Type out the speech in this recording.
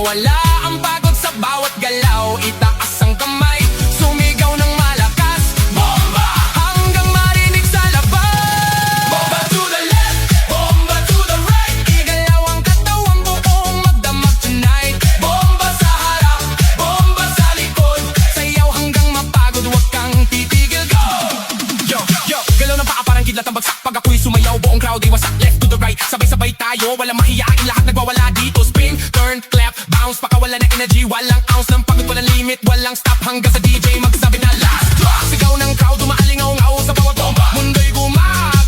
mawala ang pagod sa bawat galaw. Itaas ang kamay, sumigaw ng malakas, bomba! Hanggang marinig sa labas. Bomba to the left, bomba to the right. Igalaw ang katawan buong magdamag tonight. Bomba sa harap, bomba sa likod. Sayaw hanggang mapagod, huwag kang titigil, go! Yo, yo, galaw ng paa parang kidlat ang bagsak. Pag ako'y sumayaw, buong crowd ay wasak. Left to the right, sabay-sabay tayo, walang mahiyain, lahat nagwawala dito. Spin, turn, clap, bounce, pakawala ng energy. Walang ounce ng pagod, walang limit, walang stop. Hanggang sa DJ magsabi na last drop. Sigaw ng crowd, umaalingaw-ngaw sa bawat bomba. Mundo'y gumagalaw.